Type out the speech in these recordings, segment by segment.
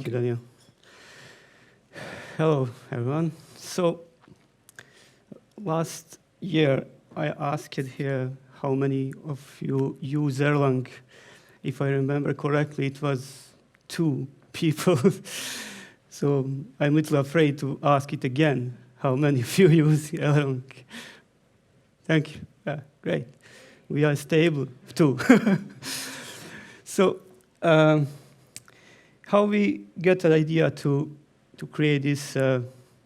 you, Daniel. Hello, everyone. So last year, I asked here how many of you use Erlang. If I remember correctly, it was 2 people. So I'm a little afraid to ask it again. How many of you use Erlang? Thank you. Great. We are stable too. So how we get an idea to create this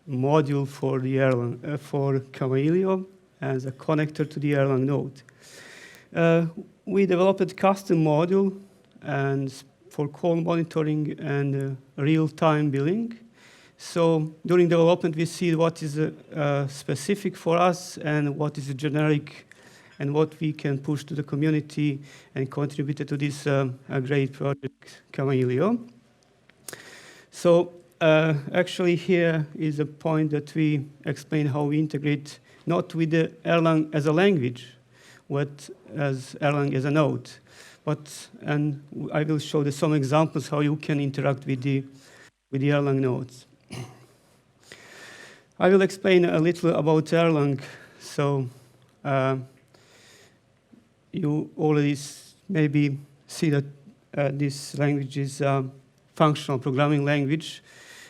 module for the Erlang, for Kamailio as a connector to the Erlang node. We developed a custom module and for call monitoring and real-time billing. So during development, we see what is specific for us and what is generic and what we can push to the community and contribute to this great project, Kamailio. So actually here is a point that we explain how we integrate not with the Erlang as a language, but as Erlang as a node. And I will show some examples how you can interact with the Erlang nodes. I will explain a little about Erlang. So you already maybe see that this language is a functional programming language.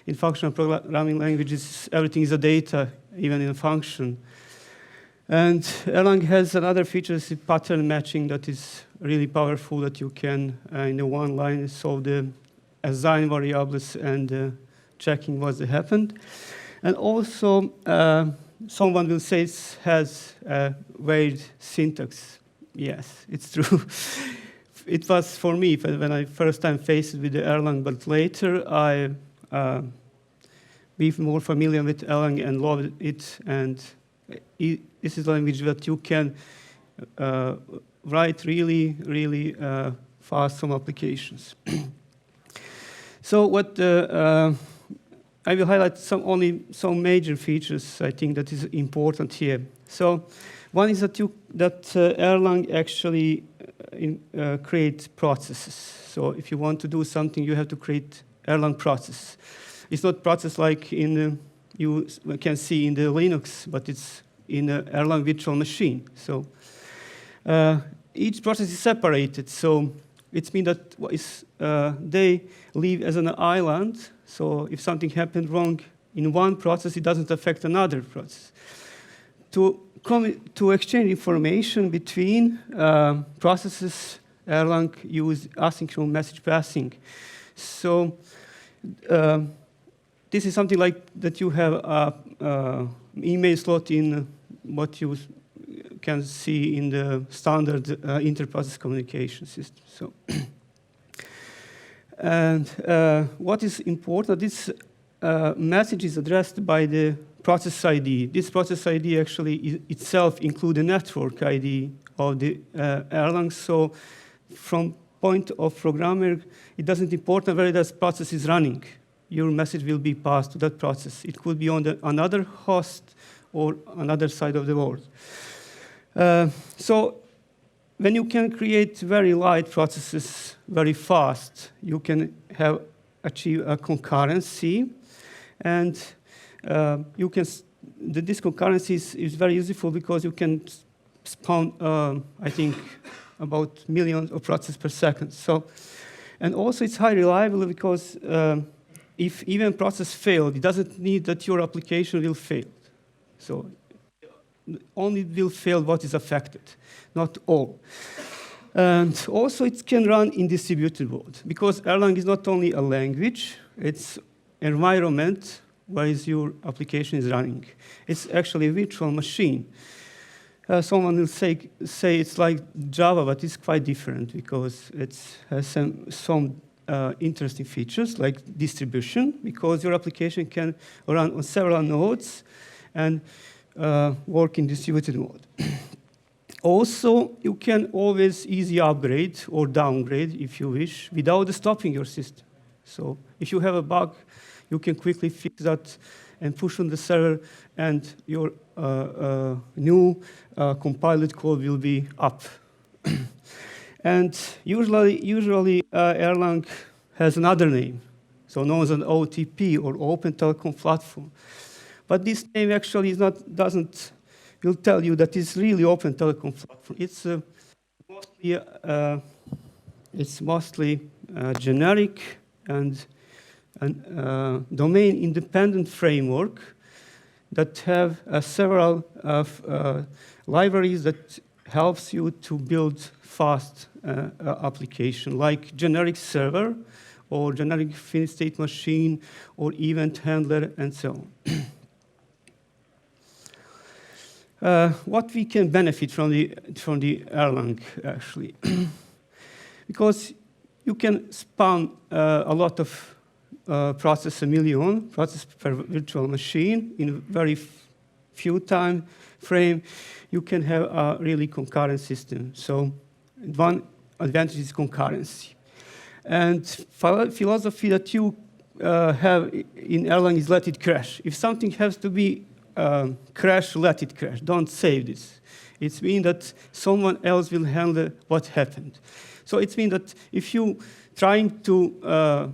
In functional programming languages, everything is a data, even in a function. And Erlang has another feature, pattern matching, that is really powerful, that you can, in the one line, solve the assign variables and checking what happened. And also, someone will say it has a weird syntax. Yes, it's true. It was for me when I first time faced with the Erlang, but later I became more familiar with Erlang and loved it. And this is a language that you can write really, really fast some applications. So what I will highlight only some major features I think that is important here. So one is that Erlang actually creates processes. So if you want to do something, you have to create Erlang process. It's not process like you can see in the Linux, but it's in the Erlang virtual machine. So each process is separated. So it means that they live as an island. So if something happened wrong in one process, it doesn't affect another process. To exchange information between processes, Erlang uses asynchronous message passing. So this is something like that you have an email slot in what you can see in the standard inter-process communication system. So and what is important, this message is addressed by the process ID. This process ID actually itself includes the network ID of the Erlang. So from point of programmer, it doesn't important where that process is running. Your message will be passed to that process. It could be on another host or another side of the world. So when you can create very light processes very fast, you can achieve a concurrency. And this concurrency is very useful because you can spawn, I think, about millions of processes per second. So, and also it's highly reliable because if even process failed, it doesn't need that your application will fail. So only will fail what is affected, not all. And also it can run in distributed mode because Erlang is not only a language, it's environment where your application is running. It's actually a virtual machine. Someone will say it's like Java, but it's quite different because it has some interesting features like distribution, because your application can run on several nodes and work in distributed mode. Also, you can always easily upgrade or downgrade if you wish without stopping your system. So if you have a bug, you can quickly fix that and push on the server, and your new compiled code will be up. And usually Erlang has another name. so known as an OTP or Open Telecom Platform. But this name actually is not, will tell you that it's really Open Telecom Platform. It's mostly generic and domain-independent framework that have several libraries that helps you to build fast application, like generic server, or generic finite state machine, or event handler, and so on. What we can benefit from the Erlang, actually, because you can spawn a lot of process per virtual machine in very few time frame. You can have a really concurrent system. So one advantage is concurrency. And philosophy that you have in Erlang is let it crash. If something has to be crash, let it crash. Don't save this. It means that someone else will handle what happened. So it means that if you trying to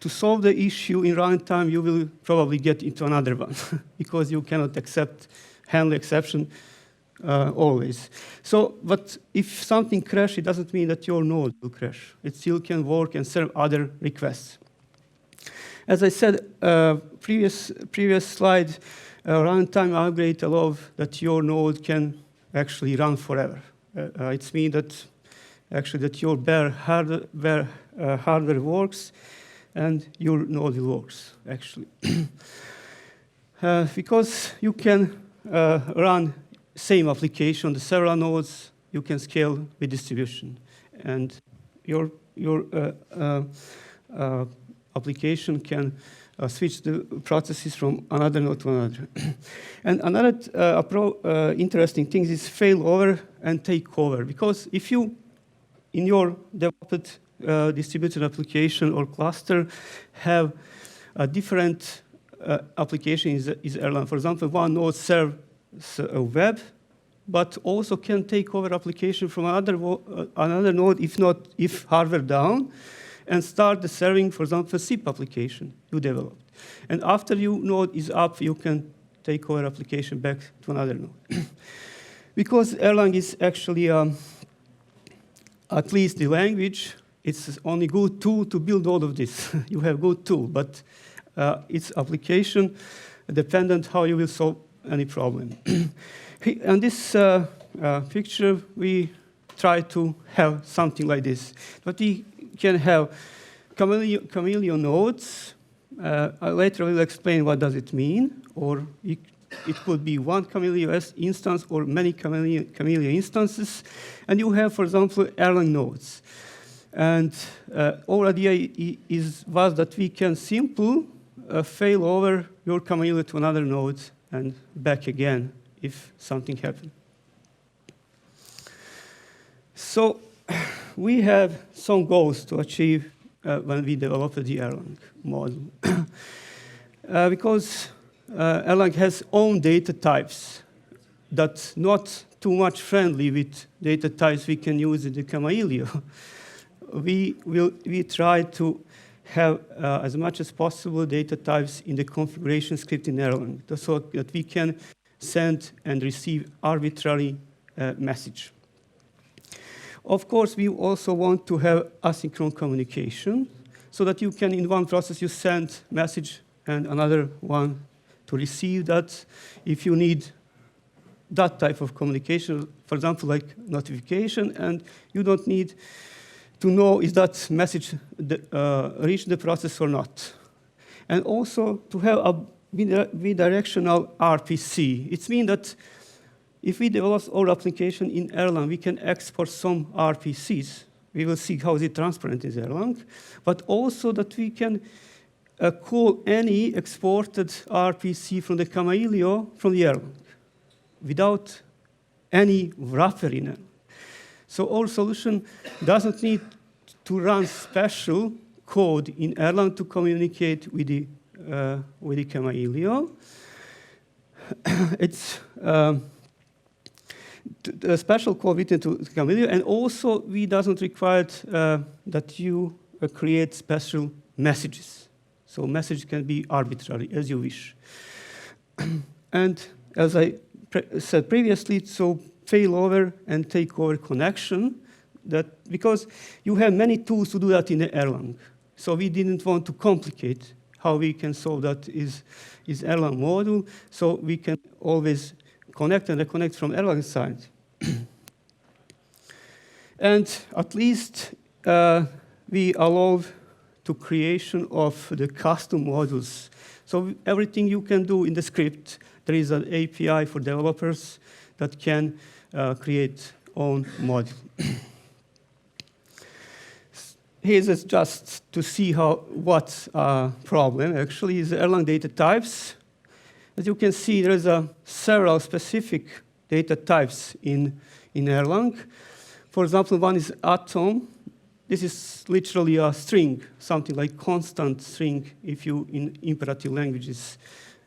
solve the issue in runtime, you will probably get into another one because you cannot handle exception always. So, but if something crashes, it doesn't mean that your node will crash. It still can work and serve other requests. As I said, previous slide, runtime upgrade allows that your node can actually run forever. It means that actually that your bare hardware works and your node works, actually. Because you can run same application, the several nodes, you can scale with distribution. And your application can switch the processes from another node to another. And another interesting thing is failover and takeover. Because if you, in your developed distributed application or cluster, have a different application is Erlang. For example, one node serves a web, but also can take over application from another node if hardware down, and start the serving, for example, SIP application you developed. And after your node is up, you can take over application back to another node. Because Erlang is actually, at least the language, it's only good tool to build all of this. You have good tool, but its application dependent how you will solve any problem. In this picture, we try to have something like this. But we can have Kamailio nodes. Later I will explain what does it mean, or it could be one Kamailio instance or many Kamailio instances. And you have, for example, Erlang nodes. And our idea was that we can simply fail over your Kamailio to another node and back again if something happened. So we have some goals to achieve when we developed the Erlang model. Because Erlang has own data types that's not too much friendly with data types we can use in the Kamailio. We try to have as much as possible data types in the configuration script in Erlang, so that we can send and receive arbitrary message. Of course, we also want to have asynchronous communication, so that you can, in one process, you send message and another one to receive that. If you need that type of communication, for example, like notification, and you don't need to know is that message reached the process or not. And also to have a bidirectional RPC. It means that if we develop our application in Erlang, we can export some RPCs. We will see how is it transparent in Erlang. But also that we can call any exported RPC from the Kamailio from the Erlang without any wrapper in it. So our solution doesn't need to run special code in Erlang to communicate with the Kamailio. It's a special code written to Kamailio, and also we doesn't require that you create special messages. So message can be arbitrary, as you wish. And as I said previously, so failover and takeover connection, that because you have many tools to do that in Erlang. So we didn't want to complicate how we can solve that is Erlang module, so we can always connect and reconnect from Erlang side. And at least we allow to creation of the custom modules. So everything you can do in the script, there is an API for developers that can create own module. Here's just to see what problem actually is Erlang data types. As you can see, there is several specific data types in Erlang. For example, one is atom. This is literally a string, something like constant string if you in imperative languages.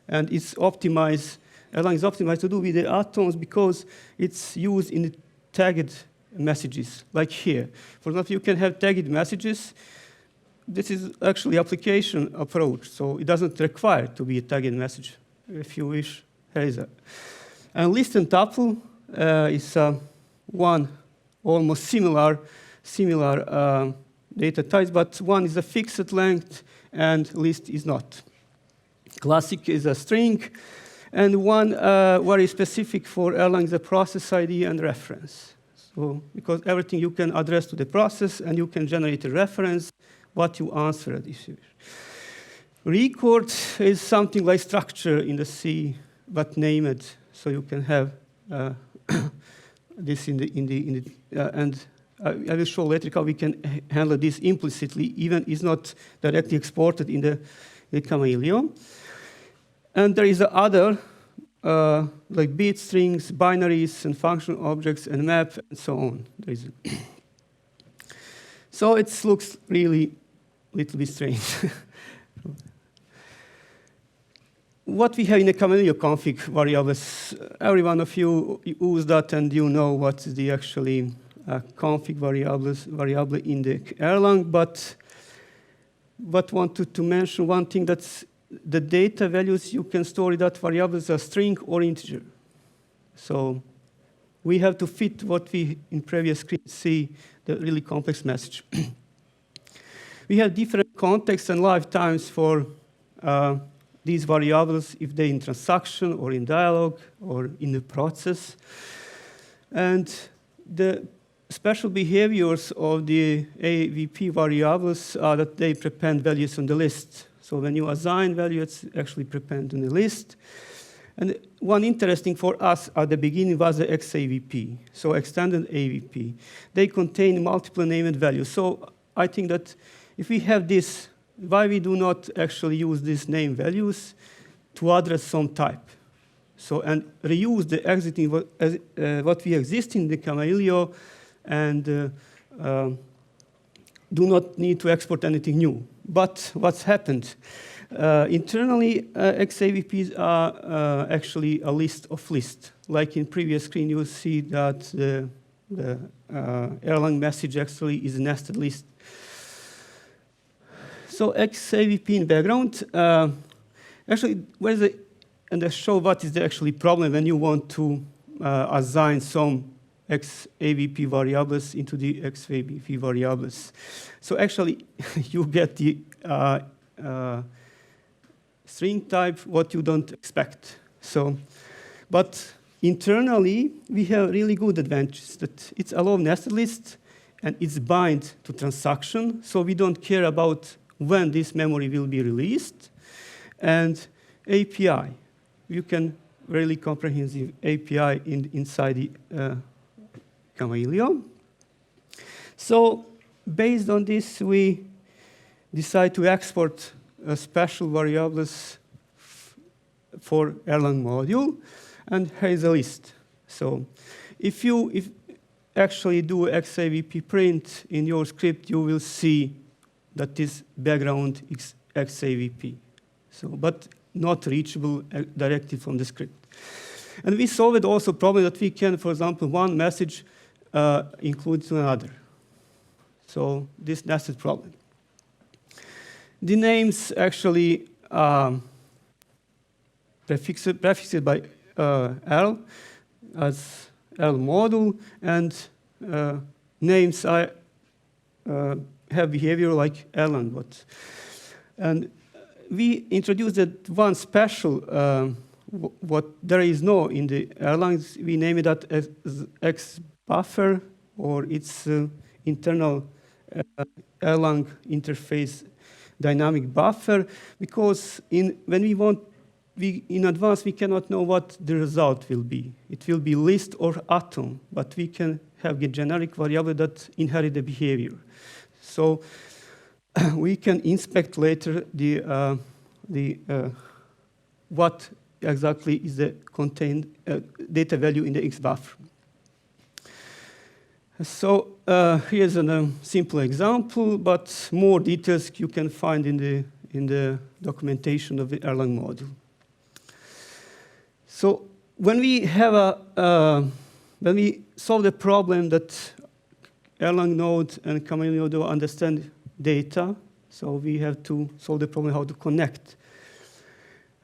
And it's optimized, Erlang is optimized to do with the atoms because it's used in the tagged messages, like here. For example, you can have tagged messages. This is actually application approach, so it doesn't require to be a tagged message. If you wish, here is that. And list and tuple is one almost similar data types, but one is a fixed length and list is not. Classic is a string, and one very specific for Erlang is a process ID and reference. So, because everything you can address to the process and you can generate a reference, what you answered if you wish. Record is something like structure in the C, but name it, so you can have this and I will show later how we can handle this implicitly, even it's not directly exported in the Kamailio. And there is the other, like bit strings, binaries, and function objects, and map, and so on. So it looks really a little bit strange. What we have in the Kamailio config variables, every one of you use that and you know what is the actually config variable in the Erlang, but wanted to mention one thing, that's the data values you can store in that variables are string or integer. So we have to fit what we in previous screen see, the really complex message. We have different contexts and lifetimes for these variables, if they're in transaction or in dialogue or in the process. And the special behaviors of the XAVP variables are that they prepend values on the list. So when you assign values, it's actually prepend on the list. And one interesting for us at the beginning was the XAVP, so extended AVP. They contain multiple named values. So I think that if we have this, why we do not actually use these name values to address some type? So, and reuse the exiting what we exist in the Kamailio, and do not need to export anything new. But what's happened? Internally, XAVPs are actually a list of lists. Like in previous screen, you see that the Erlang message actually is a nested list. So XAVP in background, actually, and I show what is the actually problem when you want to assign some XAVP variables into the XAVP variables. So actually, you get the string type what you don't expect. So, but internally, we have really good advantages that it's allow nested list and it's bind to transaction. So we don't care about when this memory will be released. And API, you can really comprehensive API inside the Kamailio. So based on this, we decide to export special variables for Erlang module, and here is a list. So if actually do XAVP print in your script, you will see that this background is XAVP. So, but not reachable directly from the script. And we solved also problem that we can, for example, one message include to another. So this nested problem. The names actually prefixed by Erlang as Erlang module, and names are, have behavior like Erlang bot. And we introduced that one special, what there is no in the Erlang, we name it that as XAVP, or its internal Erlang interface dynamic buffer, because when we want, in advance, we cannot know what the result will be. It will be list or atom, but we can have a generic variable that inherit the behavior. So we can inspect later what exactly is the contained data value in the X buffer. So here's a simple example, but more details you can find in the documentation of the Erlang module. So when we have when we solve the problem that Erlang node and Kamailio don't understand data, so we have to solve the problem how to connect.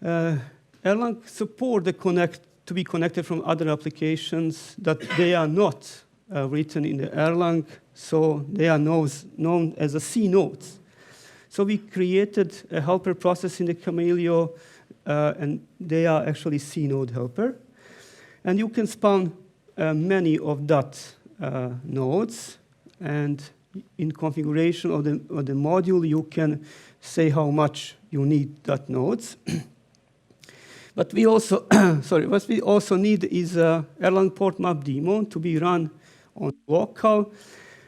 Erlang support to be connected from other applications that they are not written in the Erlang, so they are known as a C nodes. So we created a helper process in the Kamailio, and they are actually C node helper. And you can spawn many of that nodes, and in configuration of the module, you can say how much you need that nodes. But we also, what we also need is a Erlang port map daemon to be run on local.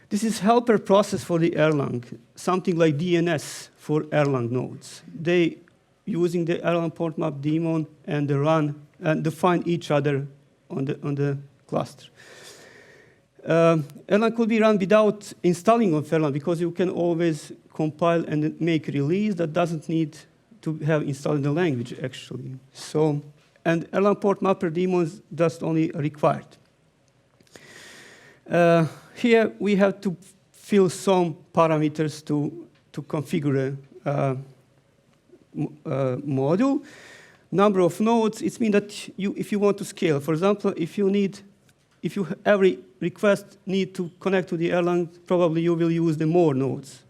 This is helper process for the Erlang, something like DNS for Erlang nodes. They using the Erlang port map daemon and they run and define each other on the cluster. Erlang could be run without installing of Erlang because you can always compile and make release that doesn't need to have installed in the language actually. So, and Erlang port mapper daemon is just only required. Here we have to fill some parameters to configure a module. Number of nodes, it means that if you want to scale, for example, if every request need to connect to the Erlang, probably you will use the more nodes,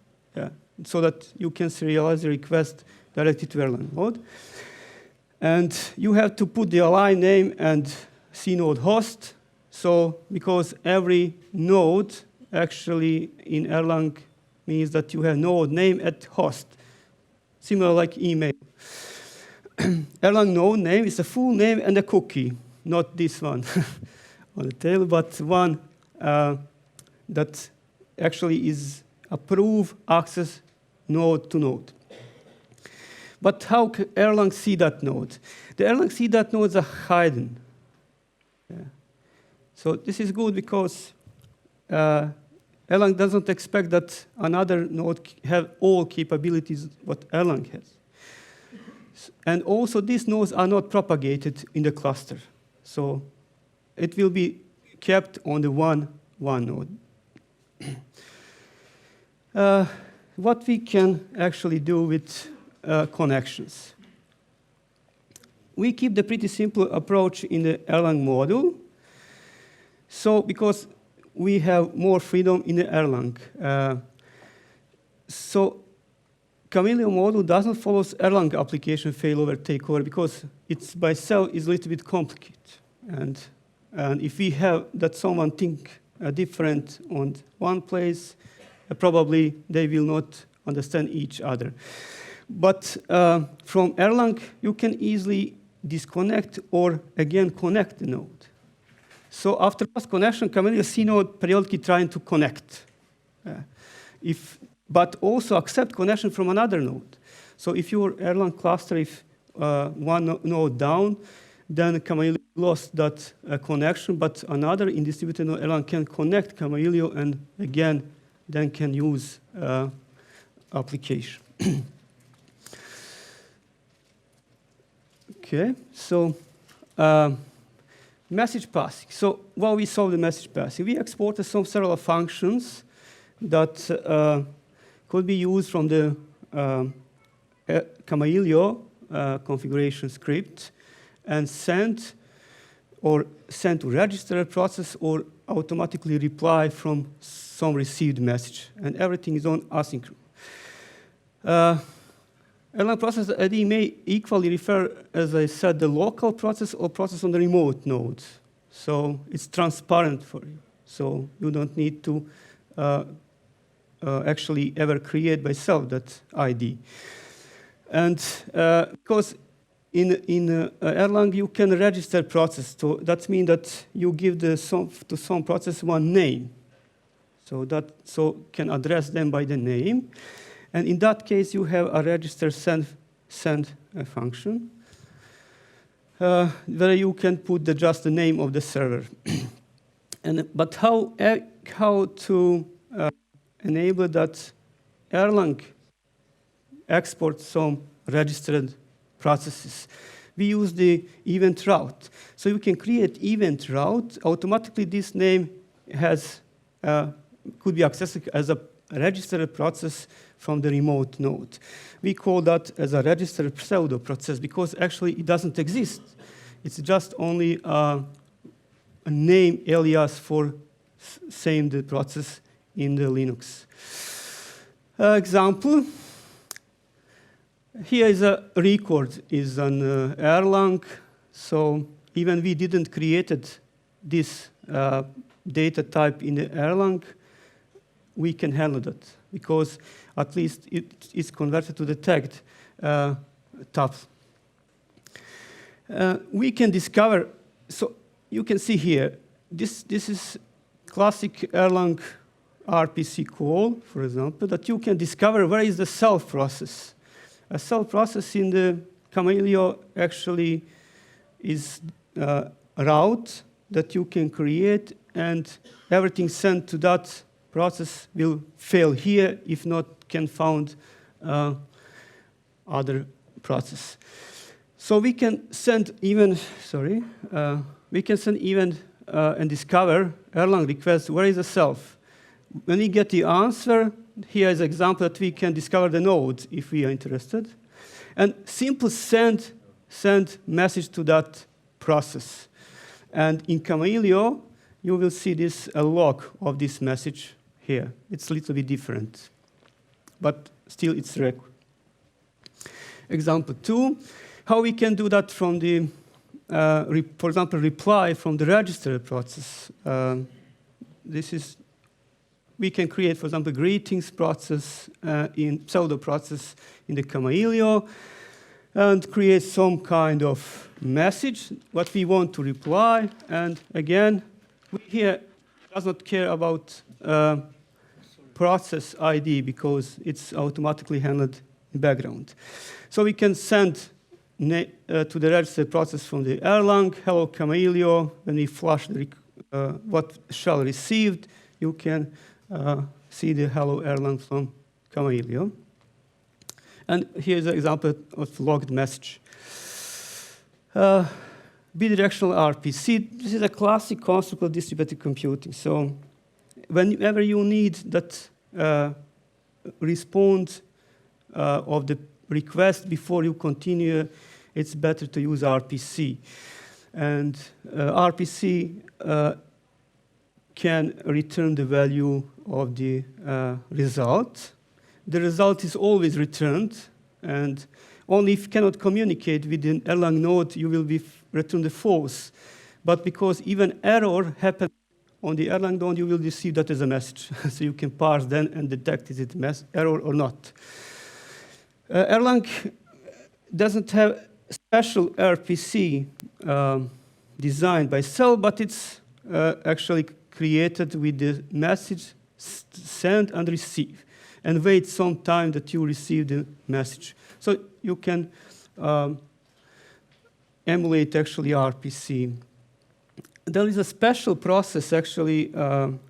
so that you can serialize the request directly to Erlang node. And you have to put the align name and C node host. So because every node actually in Erlang means that you have node name at host, similar like email. Erlang node name is a full name and a cookie, not this one on the tail, but one that actually is approve access node to node. But how can Erlang see that node? The Erlang see that nodes are hidden. So this is good because Erlang doesn't expect that another node have all capabilities what Erlang has. And also these nodes are not propagated in the cluster. So it will be kept on the one node. What we can actually do with connections. We keep the pretty simple approach in the Erlang module. So because we have more freedom in the Erlang. So Kamailio module doesn't follow Erlang application failover takeover because it's by itself is a little bit complicated. And if we have that someone think different on one place, probably they will not understand each other. But from Erlang, you can easily disconnect or again connect the node. So after last connection, Kamailio C node periodically trying to connect, but also accept connection from another node. So if your Erlang cluster, if one node down, then Kamailio lost that connection, but another in distributed node Erlang can connect Kamailio and again, then can use application. Okay, so message passing. So while we solve the message passing, we exported some several functions that could be used from the Kamailio configuration script and send to register a process or automatically reply from some received message. And everything is on asynchronous. Erlang process ID may equally refer, as I said, the local process or process on the remote node. So it's transparent for you. So you don't need to actually ever create by self that ID. And because in Erlang you can register process, so that means that you give to some process one name. So can address them by the name. And in that case, you have a register send function where you can put just the name of the server. But how to enable that Erlang export some registered processes? We use the event route. So you can create event route. Automatically, this name could be accessed as a registered process from the remote node. We call that as a registered pseudo process because actually it doesn't exist. It's just only a name alias for same the process in the Linux. Example. Here is a record is an Erlang. So even we didn't created this data type in the Erlang, we can handle that because at least it is converted to the tagged tabs. We can discover, so you can see here, this is classic Erlang RPC call, for example, that you can discover where is the self process. A self process in the Kamailio actually is a route that you can create and everything sent to that process will fail here, if not can found other process. So we can send even, and discover Erlang request, where is the self? When we get the answer, here is an example that we can discover the node if we are interested. And simple send message to that process. And in Kamailio, you will see this a log of this message here. It's a little bit different, but still it's record. Example 2, how we can do that from the, for example, reply from the register process. We can create, for example, greetings process in pseudo process in the Kamailio and create some kind of message what we want to reply. And again, we here does not care about process ID because it's automatically handled in background. So we can send to the register process from the Erlang, hello Kamailio. When we flash what shell received, you can see the hello Erlang from Kamailio. And here's an example of logged message. Bidirectional RPC, this is a classic construct of distributed computing. So whenever you need that response of the request before you continue, it's better to use RPC. And RPC can return the value of the result. The result is always returned, and only if you cannot communicate with the Erlang node, you will be return the false. But because even error happens on the Erlang node, you will receive that as a message. So you can parse then and detect is it error or not. Erlang doesn't have special RPC designed by itself, but it's actually created with the message send and receive, and wait some time that you receive the message. So you can emulate actually RPC. There is a special process actually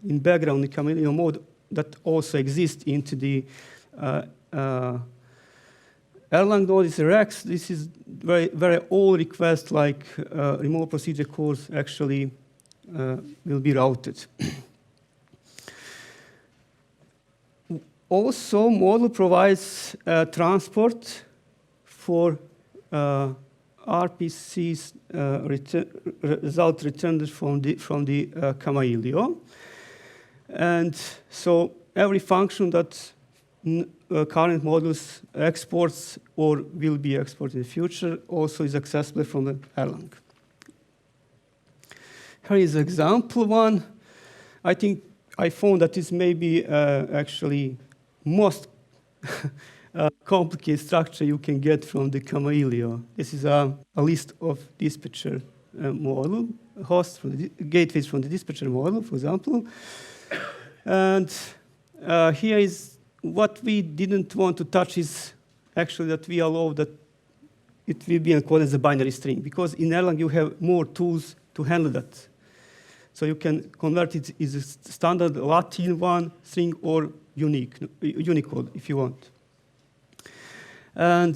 in background in Kamailio mode that also exists into the Erlang node is Rex. This is very old request like remote procedure calls actually will be routed. Also, model provides transport for RPC's result returned from the Kamailio. And so every function that current modules exports or will be exported in the future also is accessible from the Erlang. Here is example one. I think I found that this may be actually most complicated structure you can get from the Kamailio. This is a list of dispatcher model, hosts from the gateways from the dispatcher model, for example. And here is what we didn't want to touch is actually that we allow that it will be encoded as a binary string, because in Erlang you have more tools to handle that. So you can convert it as a standard Latin one string or Unicode if you want. And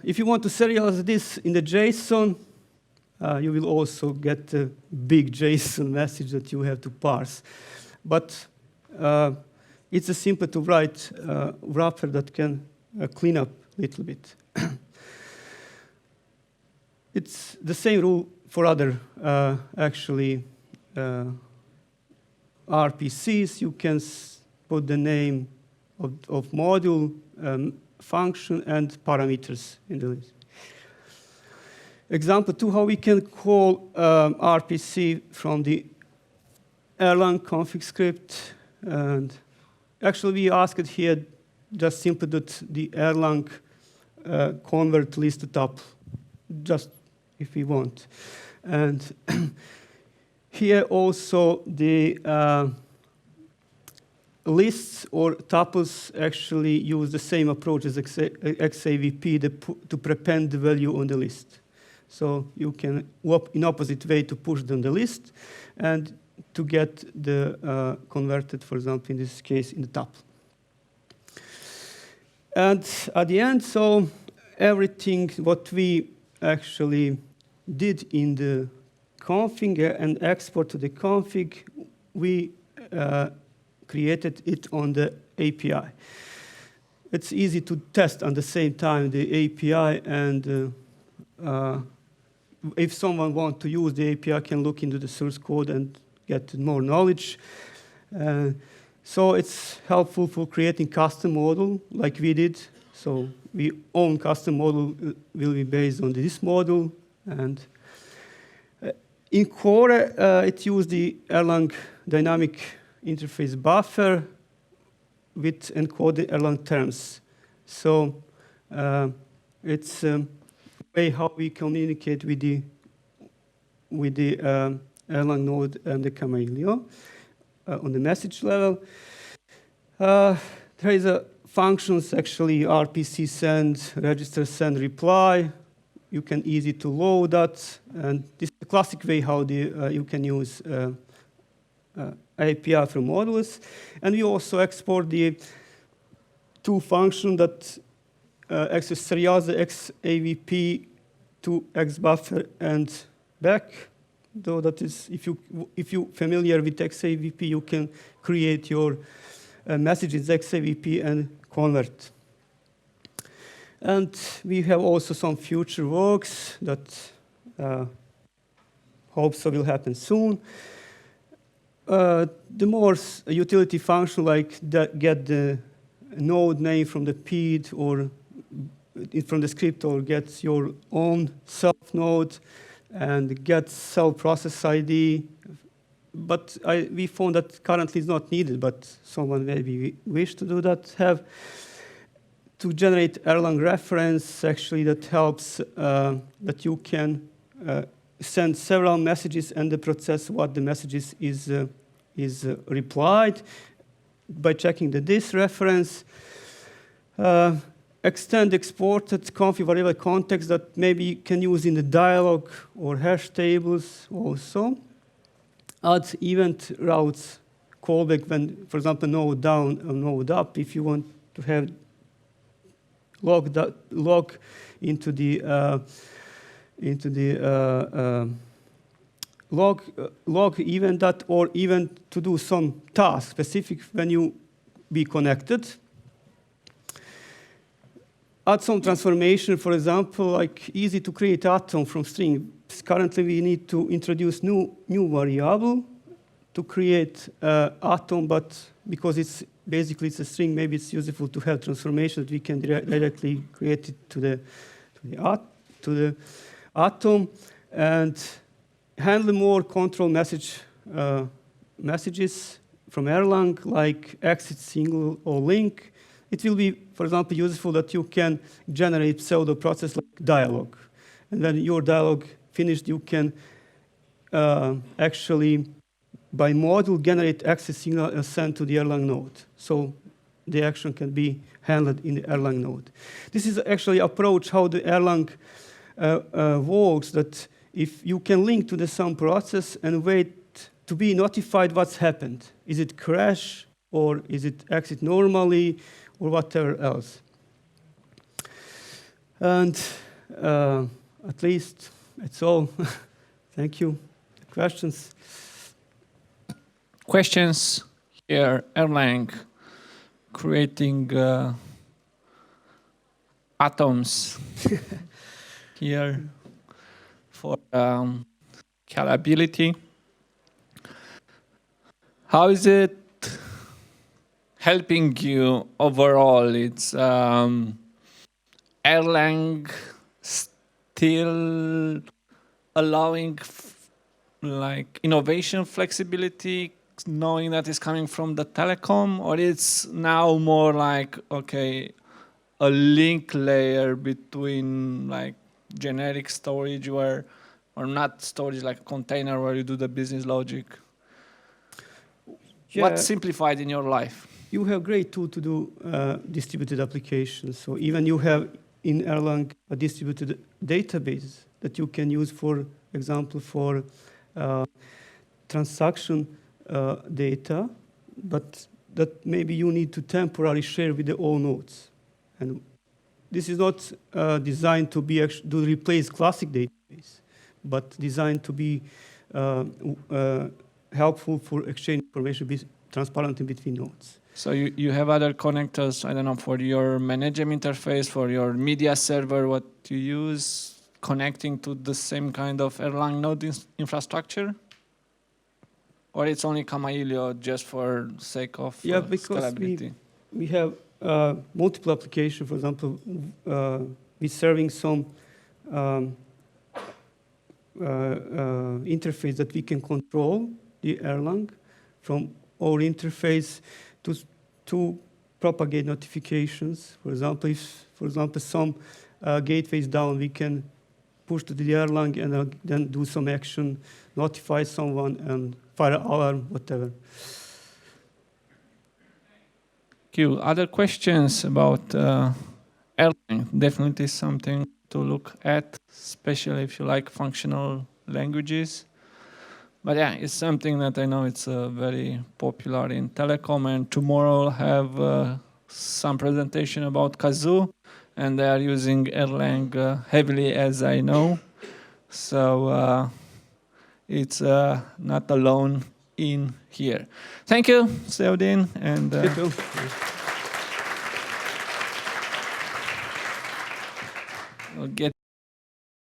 if you want to serialize this in the JSON, you will also get a big JSON message that you have to parse. But it's a simple to write wrapper that can clean up a little bit. It's the same rule for other actually RPCs. You can put the name of module, function, and parameters in the list. Example 2, how we can call RPC from the Erlang config script. And actually, we asked here just simply that the Erlang convert list to tuple, just if we want. And here also the lists or tuples actually use the same approach as XAVP to prepend the value on the list. So you can, in opposite way, to push down the list and to get the converted, for example, in this case, in the tuple. And at the end, so everything what we actually did in the config and export to the config, we created it on the API. It's easy to test at the same time the API, and if someone wants to use the API, can look into the source code and get more knowledge. So it's helpful for creating custom model like we did. So we own custom model will be based on this model. And in core, it used the Erlang dynamic interface buffer with encoded Erlang terms. So it's a way how we communicate with the Erlang node and the Kamailio on the message level. There is a functions actually RPC send, register send, reply. You can easy to load that, and this is a classic way how you can use API from modules. And we also export the two functions that access serialize the XAVP to XBuffer and back. Though that is, if you familiar with XAVP, you can create your messages XAVP and convert. And we have also some future works that hope so will happen soon. The more utility function like that, get the node name from the PID or from the script, or gets your own self node and get self process ID. But we found that currently is not needed, but someone maybe wish to do that. Have to generate Erlang reference actually that helps that you can send several messages and the process what the messages is replied by checking the this reference. Extend exported config variable context that maybe you can use in the dialog or hash tables also. Add event routes callback when, for example, node down or node up, if you want to have log into the log event that, or even to do some task specific when you be connected. add some transformation, for example, like easy to create atom from string. Currently, we need to introduce new variable to create atom, but because it's basically it's a string, maybe it's useful to have transformation that we can directly create it to the atom and handle more control messages from Erlang, like exit, single, or link. It will be, for example, useful that you can generate pseudo process like dialog. And when your dialog finished, you can actually, by module, generate exit signal and send to the Erlang node. So the action can be handled in the Erlang node. This is actually approach how the Erlang works, that if you can link to the some process and wait to be notified what's happened. Is it crash, or is it exit normally, or whatever else. And at least that's all. Thank you. Questions? Questions here, Erlang, creating atoms here for scalability. How is it helping you overall? It's Erlang still allowing like innovation flexibility, knowing that it's coming from the telecom, or it's now more like, okay, a link layer between like generic storage where, or not storage, like a container where you do the business logic? Yeah. What's simplified in your life? You have great tool to do distributed applications. So even you have in Erlang a distributed database that you can use, for example, for transaction data, but that maybe you need to temporarily share with the all nodes. And this is not designed to be to replace classic database, but designed to be helpful for exchange information, be transparent in between nodes. So you have other connectors, I don't know, for your management interface, for your media server, what you use, connecting to the same kind of Erlang node infrastructure? Or it's only Kamailio just for sake of because scalability? We have multiple applications. For example, we're serving some interface that we can control the Erlang from our interface to propagate notifications. For example, if some gateway is down, we can push to the Erlang and then do some action, notify someone, and fire alarm, whatever. Thank you. Other questions about Erlang? Definitely something to look at, especially if you like functional languages. But yeah, it's something that I know it's very popular in telecom, and tomorrow I'll have some presentation about Kazoo, and they are using Erlang heavily, as I know. So it's not alone in here. Thank you, Seudin. And Thank you. We'll get